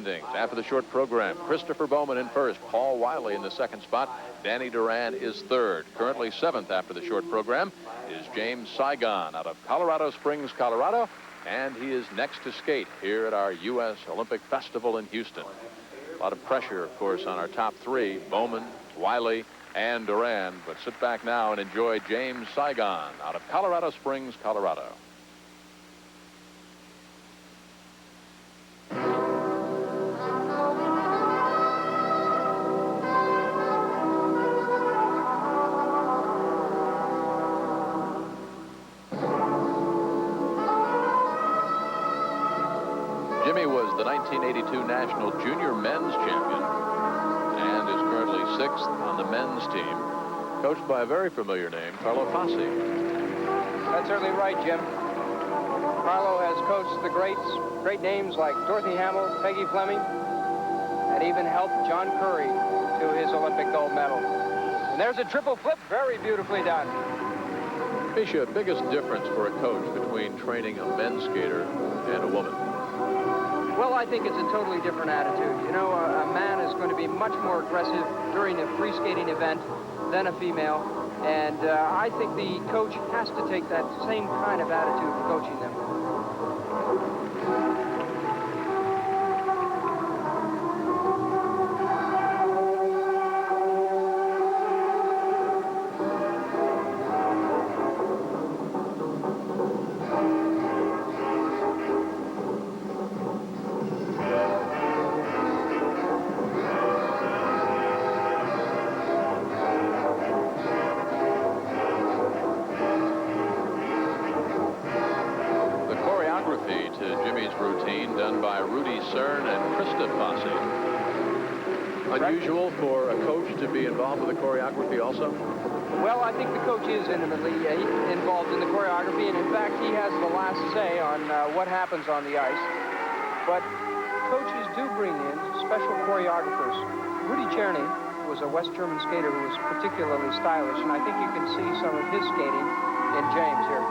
standings after the short program. Christopher Bowman in first. Paul Wylie in the second spot. Danny Duran is third. Currently seventh after the short program is James Saigon out of Colorado Springs, Colorado. And he is next to skate here at our U.S. Olympic Festival in Houston. A lot of pressure, of course, on our top three, Bowman, Wylie, and Duran. But sit back now and enjoy James Saigon out of Colorado Springs, Colorado. Jimmy was the 1982 National Junior Men's Champion and is currently sixth on the men's team, coached by a very familiar name, Carlo Fassi. That's certainly right, Jim. Carlo has coached the great names like Dorothy Hamill, Peggy Fleming, and even helped John Curry to his Olympic gold medal. And there's a triple flip, very beautifully done. Misha, biggest difference for a coach between training a men's skater and a woman? Well, I think it's a totally different attitude. You know, a man is going to be much more aggressive during a free skating event than a female. And I think the coach has to take that same kind of attitude in coaching them. Routine done by Rudy Cern and Krista Fosse. Unusual for a coach to be involved with the choreography also? Well, I think the coach is intimately involved in the choreography, and in fact, he has the last say on what happens on the ice. But coaches do bring in special choreographers. Rudy Czerny was a West German skater who was particularly stylish, and I think you can see some of his skating in James here.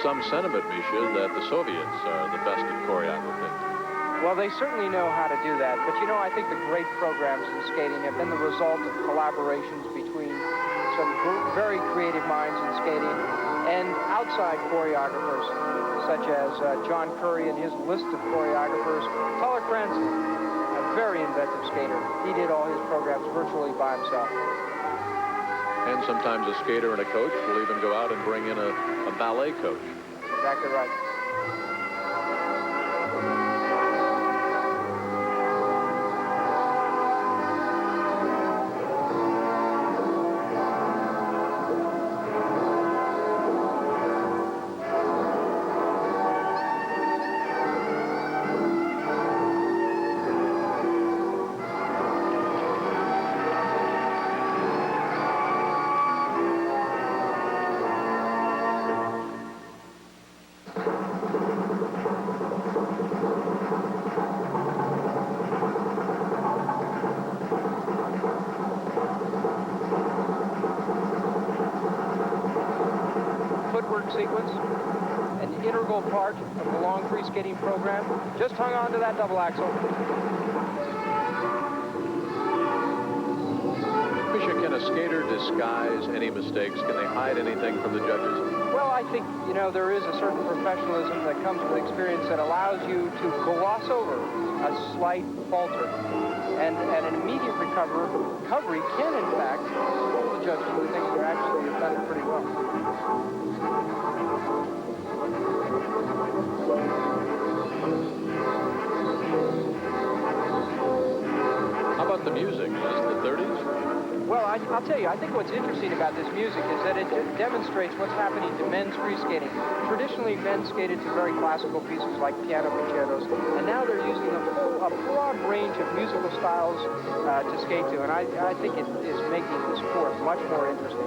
Some sentiment, Misha, that the Soviets are the best at choreography. Well, they certainly know how to do that. But, you know, I think the great programs in skating have been the result of collaborations between some very creative minds in skating and outside choreographers, such as John Curry and his list of choreographers. Tuller Cranston, a very inventive skater. He did all his programs virtually by himself. And sometimes a skater and a coach will even go out and bring in a ballet coach. Exactly right. Sequence, an integral part of the long free skating program. Just hung on to that double axel. Misha, can a skater disguise any mistakes? Can they hide anything from the judges? Well, I think, you know, there is a certain professionalism that comes with experience that allows you to gloss over a slight falter. And an immediate recovery can, in fact, fool the judges who think you actually have done it pretty well. How about the music? Is the 30s? Well, I'll tell you, I think what's interesting about this music is that it demonstrates what's happening to men's free skating. Traditionally, men skated to very classical pieces like piano concertos, and now they're using a broad range of musical styles to skate to, and I think it is making the sport much more interesting.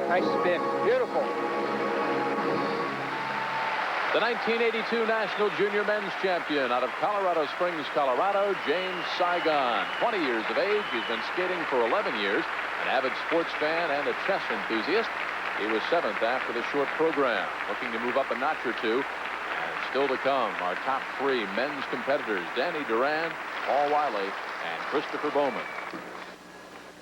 Nice spin. Beautiful. The 1982 National Junior Men's Champion out of Colorado Springs, Colorado, James Saigon. 20 years of age. He's been skating for 11 years. An avid sports fan and a chess enthusiast. He was 7th after the short program. Looking to move up a notch or two. And still to come, our top 3 men's competitors, Danny Duran, Paul Wylie, and Christopher Bowman.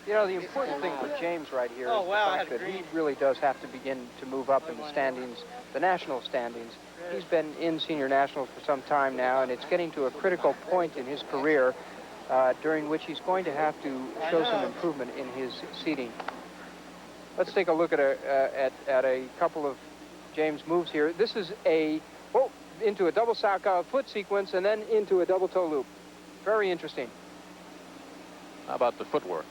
You know, the important thing for James right here is the fact that he really does have to begin to move up in the standings, the national standings. He's been in senior nationals for some time now, and it's getting to a critical point in his career during which he's going to have to show some improvement in his seeding. Let's take a look at a couple of James' moves here. This is into a double Salchow foot sequence and then into a double toe loop. Very interesting. How about the footwork?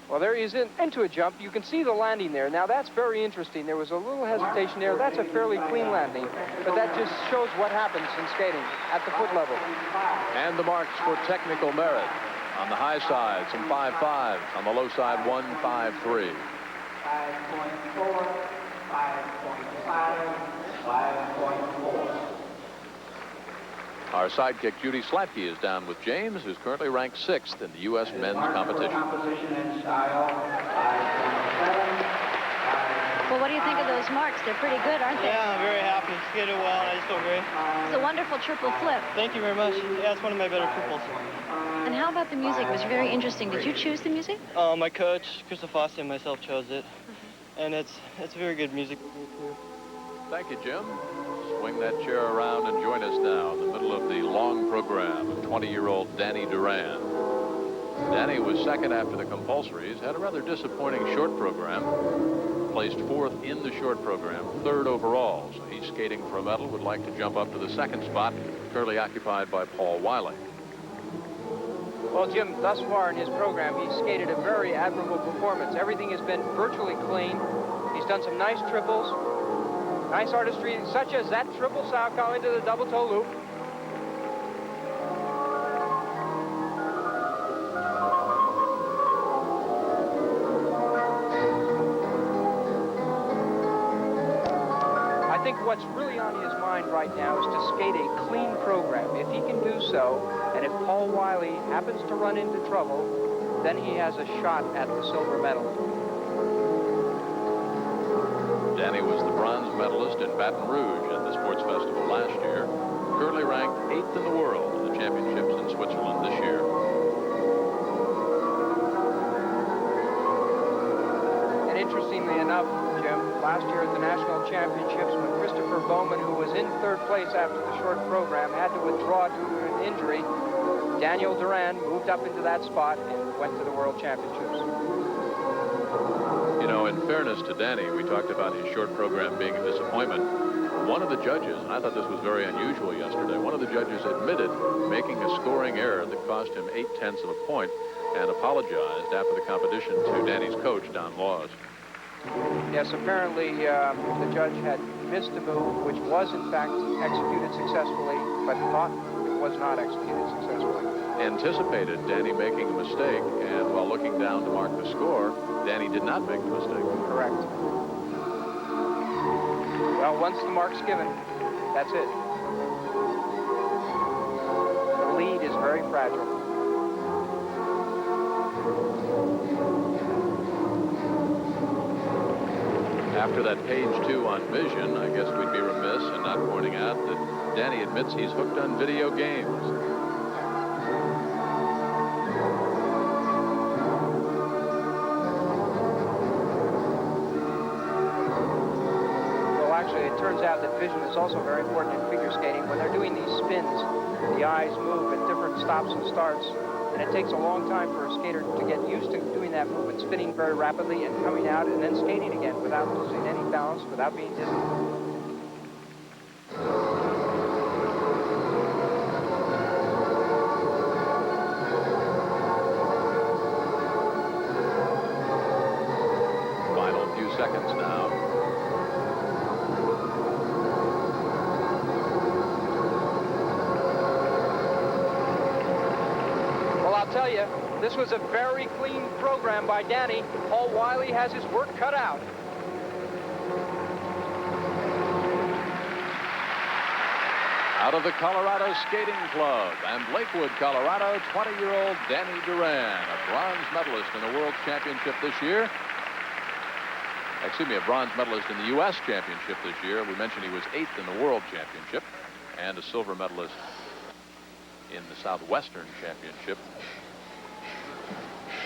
Well, there he is into a jump. You can see the landing there. Now, that's very interesting. There was a little hesitation there. That's a fairly clean landing, but that just shows what happens in skating at the foot level. And the marks for technical merit. On the high side, some 5.5s. On the low side, 1.53. 5.4, 5.5, 5.4. Our sidekick, Judy Slatke, is down with James, who's currently ranked 6th in the U.S. men's competition. Well, what do you think of those marks? They're pretty good, aren't they? Yeah, I'm very happy. Skated well, and I just feel great. It's a wonderful triple flip. Thank you very much. Yeah, it's one of my better triples. And how about the music? It was very interesting. Did you choose the music? My coach, Christopher Fossey, and myself chose it. And it's very good music. Thank you, Jim. Swing that chair around and join us now in the middle of the long program of 20-year-old Danny Duran. Danny was 2nd after the compulsories, had a rather disappointing short program, placed 4th in the short program, 3rd overall. So he's skating for a medal, would like to jump up to the 2nd spot, currently occupied by Paul Wylie. Well, Jim, thus far in his program, he's skated a very admirable performance. Everything has been virtually clean. He's done some nice triples. Nice artistry, such as that triple Salchow into the double toe loop. I think what's really on his mind right now is to skate a clean program. If he can do so, and if Paul Wylie happens to run into trouble, then he has a shot at the silver medal. Danny was the bronze medalist in Baton Rouge at the Sports Festival last year. Currently ranked 8th in the world in the championships in Switzerland this year. And interestingly enough, Jim, last year at the national championships, when Christopher Bowman, who was in 3rd place after the short program, had to withdraw due to an injury, Daniel Duran moved up into that spot and went to the World Championships. You know, in fairness to Danny, we talked about his short program being a disappointment. One of the judges, and I thought this was very unusual yesterday, one of the judges admitted making a scoring error that cost him 0.8 of a point and apologized after the competition to Danny's coach, Don Laws. Yes, apparently the judge had missed a move which was in fact executed successfully, but thought it was not executed successfully. Anticipated Danny making a mistake, and while looking down to mark the score, Danny did not make the mistake. Correct. Well, once the mark's given, that's it. The lead is very fragile. After that page 2 on vision, I guess we'd be remiss in not pointing out that Danny admits he's hooked on video games. It turns out that vision is also very important in figure skating. When they're doing these spins, the eyes move at different stops and starts, and it takes a long time for a skater to get used to doing that movement, spinning very rapidly and coming out and then skating again without losing any balance, without being dizzy. Final few seconds now. Tell you, this was a very clean program by Danny. Paul Wylie has his work cut out. Out of the Colorado Skating Club and Lakewood, Colorado, 20-year-old Danny Duran, a bronze medalist in the World Championship this year. Excuse me, a bronze medalist in the U.S. Championship this year. We mentioned he was 8th in the World Championship and a silver medalist in the Southwestern Championship.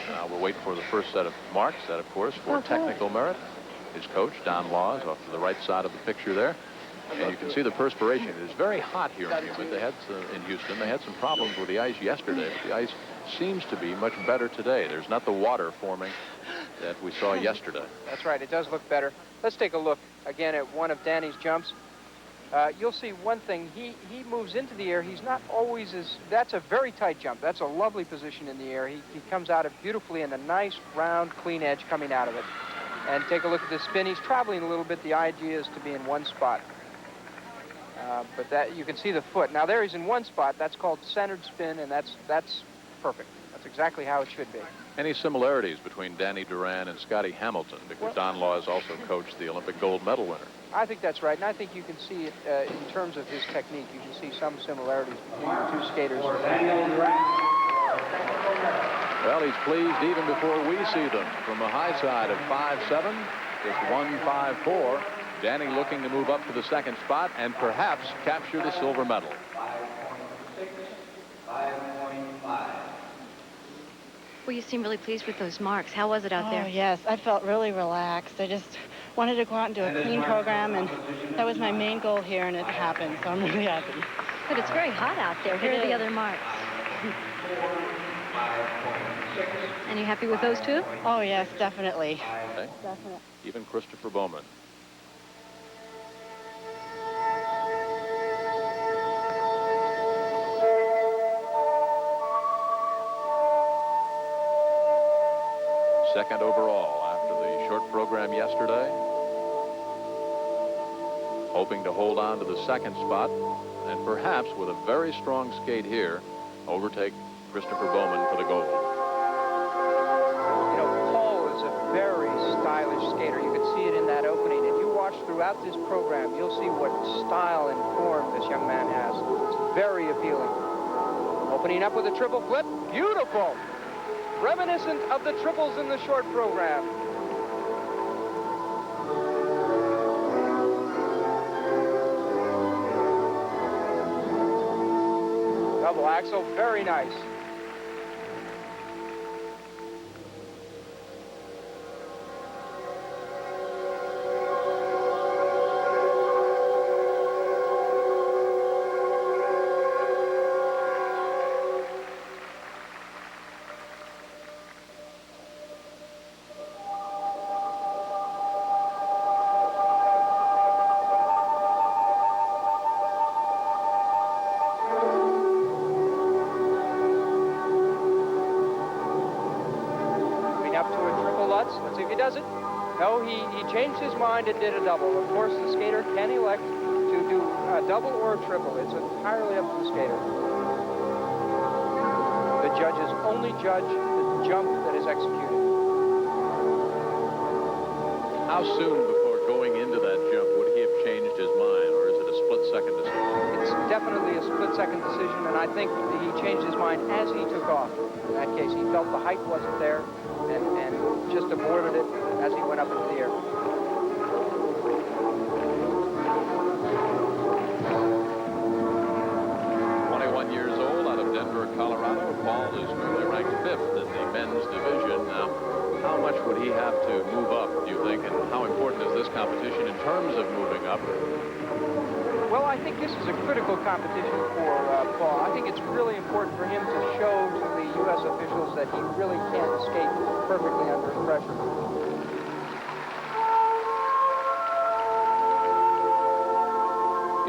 Now we'll wait for the first set of marks. That, of course, for technical merit. His coach, Don Laws, off to the right side of the picture there. And you can see the perspiration. It is very hot here in Houston. They had some problems with the ice yesterday, but the ice seems to be much better today. There's not the water forming that we saw yesterday. That's right. It does look better. Let's take a look again at one of Danny's jumps. You'll see one thing. He moves into the air. He's not always as... That's a very tight jump. That's a lovely position in the air. He comes out of beautifully in a nice, round, clean edge coming out of it. And take a look at the spin. He's traveling a little bit. The idea is to be in one spot. But that you can see the foot. Now there he's in one spot. That's called centered spin, and that's perfect. That's exactly how it should be. Any similarities between Danny Duran and Scotty Hamilton? Because Don Laws also coached the Olympic gold medal winner. I think that's right, and I think you can see it in terms of his technique. You can see some similarities between the two skaters. Well, he's pleased even before we see them. From a high side of 5.7, just 1.54. Danny looking to move up to the second spot and perhaps capture the silver medal. 5.5. Well, you seem really pleased with those marks. How was it out there? Oh, yes. I felt really relaxed. I just wanted to go out and do a clean program, and that was my main goal here, and it happened, so I'm really happy. But it's very hot out there. Here are the other marks. And you happy with those two? Oh, yes, definitely. Okay. Definitely. Even Christopher Bowman. Second overall after the short program yesterday. Hoping to hold on to the second spot and perhaps with a very strong skate here, overtake Christopher Bowman for the gold. You know, Paul is a very stylish skater. You can see it in that opening. If you watch throughout this program, you'll see what style and form this young man has. It's very appealing. Opening up with a triple flip. Beautiful. Reminiscent of the triples in the short program. Double axel, very nice. Let's see if he does it. No, he changed his mind and did a double. Of course, the skater can elect to do a double or a triple. It's entirely up to the skater. The judges only judge the jump that is executed. How soon before going into that jump would he have changed his mind, or is it a split-second decision? It's definitely a split-second decision, and I think he changed his mind as he took off. In that case, he felt the height wasn't there and just aborted it as he went up into the air. 21 years old, out of Denver, Colorado. Paul is currently ranked 5th in the men's division. Now, how much would he have to move up, do you think, and how important is this competition in terms of moving up? Well, I think this is a critical competition for Paul. I think it's really important for him to show to the U.S. officials that he really can skate perfectly under pressure.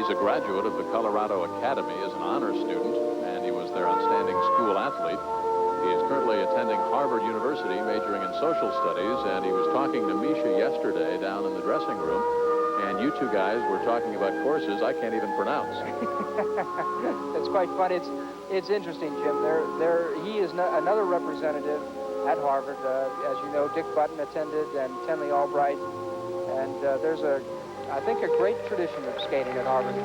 He's a graduate of the Colorado Academy as an honor student, and he was their outstanding school athlete. He is currently attending Harvard University, majoring in social studies, and he was talking to Misha yesterday down in the dressing room. And you two guys were talking about courses I can't even pronounce. It's quite fun. It's interesting, Jim. He is another representative at Harvard. As you know, Dick Button attended and Tenley Albright. And there's I think a great tradition of skating at Harvard.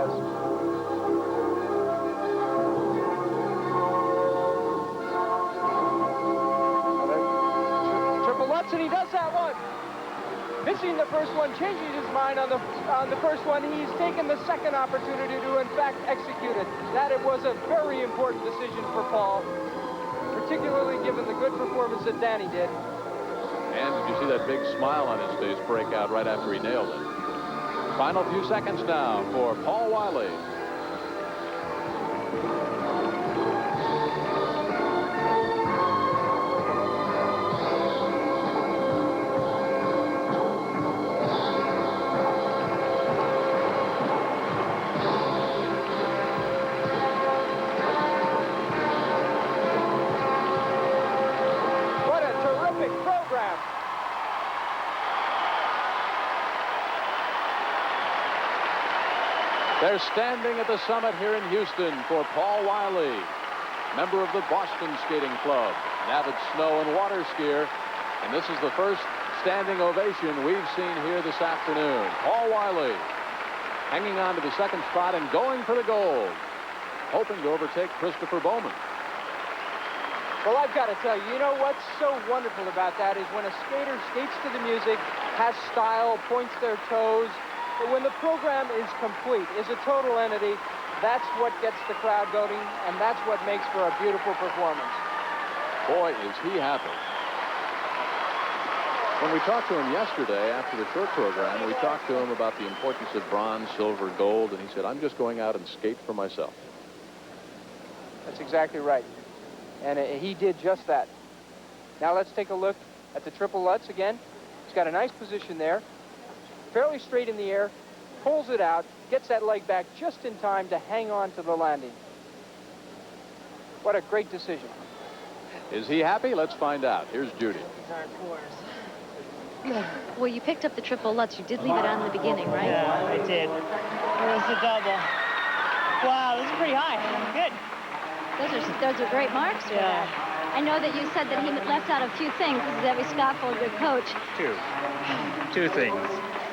does. Triple Lutz, and he does that one. Missing the first one, changing his mind on the first one. He's taken the second opportunity to, in fact, execute it. That it was a very important decision for Paul, particularly given the good performance that Danny did. And did you see that big smile on his face break out right after he nailed it? Final few seconds now for Paul Wylie. What a terrific program. They're standing at the summit here in Houston for Paul Wylie, member of the Boston Skating Club, an avid snow and water skier. And this is the first standing ovation we've seen here this afternoon. Paul Wylie hanging on to the second spot and going for the gold, hoping to overtake Christopher Bowman. Well, I've got to tell you, you know what's so wonderful about that is when a skater skates to the music, has style, points their toes, but when the program is complete, is a total entity, that's what gets the crowd going, and that's what makes for a beautiful performance. Boy, is he happy. When we talked to him yesterday after the short program, we talked to him about the importance of bronze, silver, gold, and he said, I'm just going out and skate for myself. That's exactly right. And he did just that. Now let's take a look at the triple Lutz again. He's got a nice position there. Fairly straight in the air, pulls it out, gets that leg back just in time to hang on to the landing. What a great decision. Is he happy? Let's find out. Here's Judy. Well, you picked up the triple Lutz. You did leave it on in the beginning, right? Yeah, I did. It was a double. Wow, this is pretty high. Good. Those are great marks for Yeah. that. I know that you said that he left out a few things. This is Evie Scoffel, a good coach. Two things.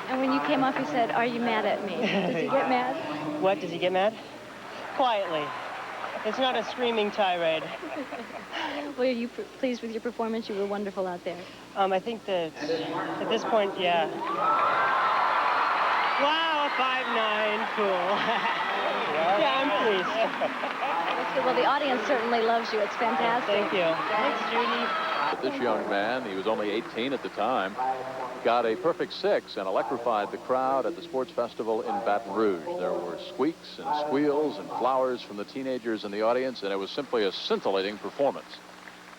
And when you came off, he said, are you mad at me? Does he get mad? What, does he get mad? Quietly. It's not a screaming tirade. Well, are you pleased with your performance? You were wonderful out there. I think that at this point, yeah. Wow, a 5'9", cool. Yeah, I'm pleased. That's good. Well, the audience certainly loves you. It's fantastic. Thank you. Thanks, Judy. But this young man, he was only 18 at the time, got a perfect 6 and electrified the crowd at the sports festival in Baton Rouge. There were squeaks and squeals and flowers from the teenagers in the audience, and it was simply a scintillating performance.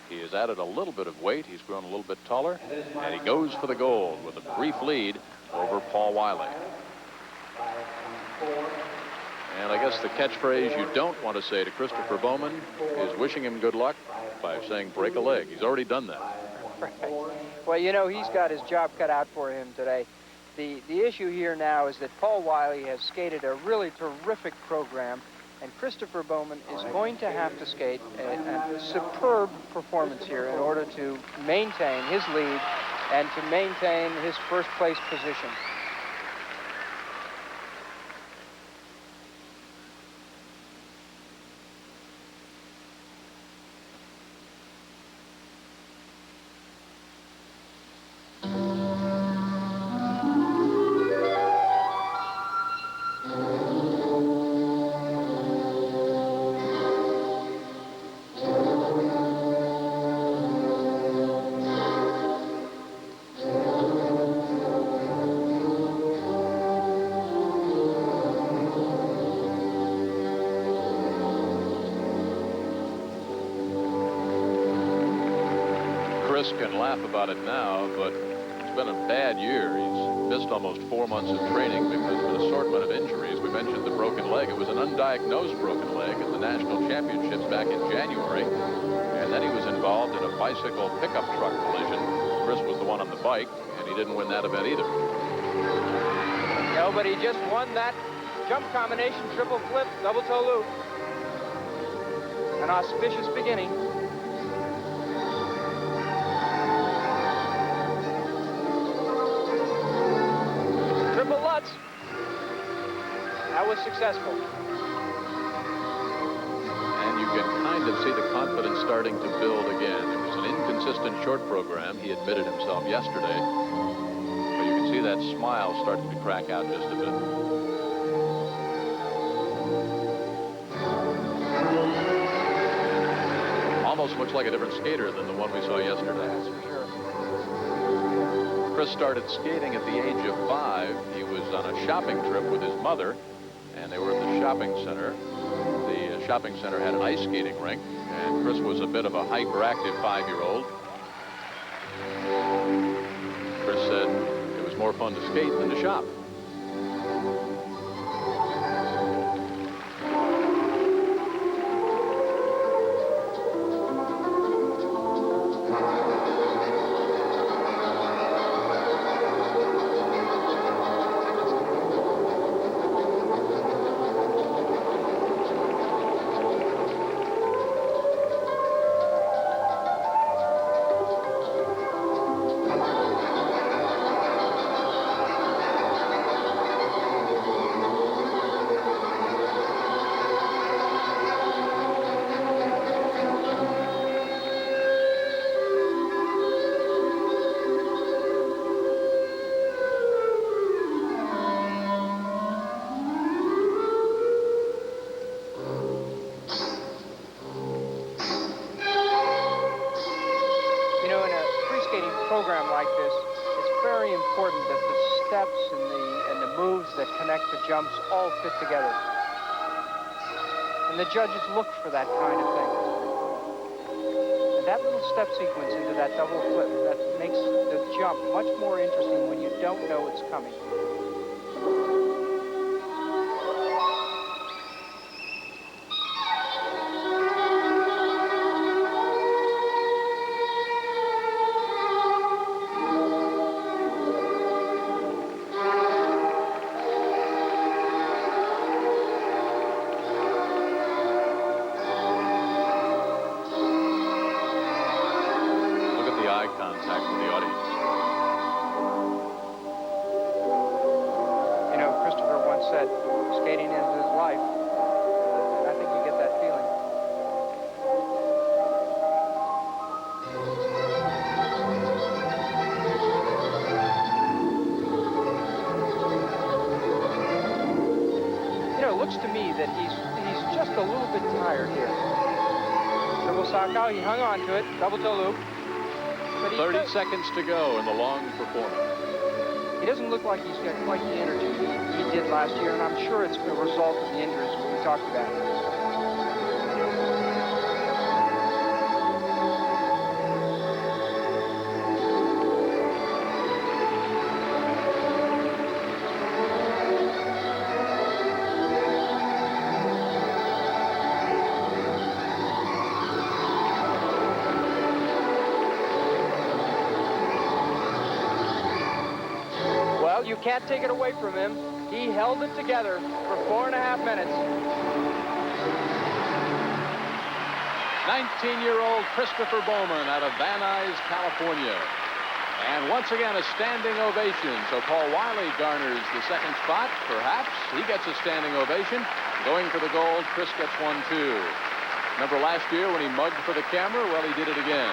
He has added a little bit of weight. He's grown a little bit taller, and he goes for the gold with a brief lead over Paul Wylie. And I guess the catchphrase you don't want to say to Christopher Bowman is wishing him good luck by saying break a leg. He's already done that. Right. Well, you know, he's got his job cut out for him today. The issue here now is that Paul Wylie has skated a really terrific program, and Christopher Bowman is going to have to skate a superb performance here in order to maintain his lead and to maintain his first place position. Chris can laugh about it now, but it's been a bad year. He's missed almost 4 months of training because of an assortment of injuries. We mentioned the broken leg. It was an undiagnosed broken leg at the National Championships back in January. And then he was involved in a bicycle pickup truck collision. Chris was the one on the bike, and he didn't win that event either. No, but he just won that jump combination, triple flip, double toe loop. An auspicious beginning. Triple Lutz. That was was successful. And you can kind of see the confidence starting to build again. It was an inconsistent short program. He admitted himself yesterday. But you can see that smile starting to crack out just a bit. Almost looks like a different skater than the one we saw yesterday. That's for sure. Chris started skating at the age of 5. He was on a shopping trip with his mother, and they were at the shopping center. The shopping center had an ice skating rink, and Chris was a bit of a hyperactive 5-year-old. Chris said it was more fun to skate than to shop. Program like this, it's very important that the steps and the moves that connect the jumps all fit together. And the judges look for that kind of thing. And that little step sequence into that double flip, that makes the jump much more interesting when you don't know it's coming. Contact with the audience. You know, Christopher once said, skating is his life. And I think you get that feeling. You know, it looks to me that he's just a little bit tired here. Triple Sockau, he hung on to it, double toe loop. 30 seconds to go in the long performance. He doesn't look like he's got quite the energy he did last year, and I'm sure it's a result of the injuries we talked about. You can't take it away from him. He held it together for 4.5 minutes. 19-year-old Christopher Bowman out of Van Nuys, California. And once again, a standing ovation. So Paul Wylie garners the second spot. Perhaps he gets a standing ovation. Going for the gold, Chris gets one, too. Remember last year when he mugged for the camera? Well, he did it again.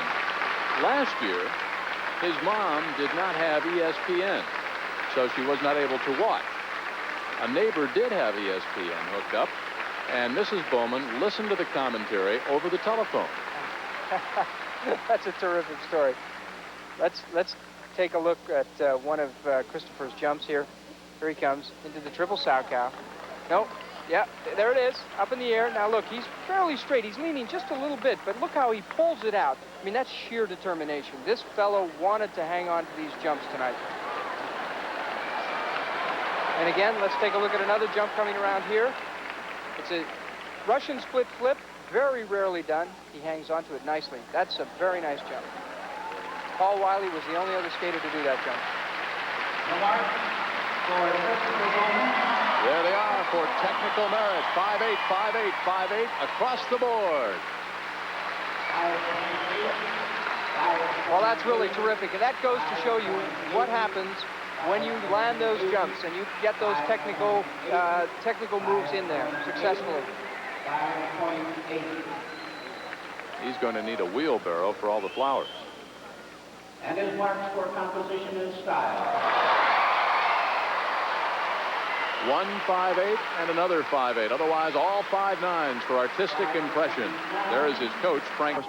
Last year, his mom did not have ESPN. So she was not able to watch. A neighbor did have ESPN hooked up, and Mrs. Bowman listened to the commentary over the telephone. That's a terrific story. Let's take a look at one of Christopher's jumps here. Here he comes into the triple Sockau. No, yeah, there it is, up in the air. Now look, he's fairly straight. He's leaning just a little bit, but look how he pulls it out. I mean, that's sheer determination. This fellow wanted to hang on to these jumps tonight. And again, let's take a look at another jump coming around here. It's a Russian split flip, very rarely done. He hangs onto it nicely. That's a very nice jump. Paul Wylie was the only other skater to do that jump. There they are for technical merit. 5'8", 5'8", 5'8", across the board. Well, that's really terrific. And that goes to show you what happens when you land those jumps and you get those technical moves in there successfully. 5.8. He's going to need a wheelbarrow for all the flowers. And his marks for composition and style. 1.58 and another 5.8. Otherwise, all 5.9s for artistic impression. There is his coach, Frank.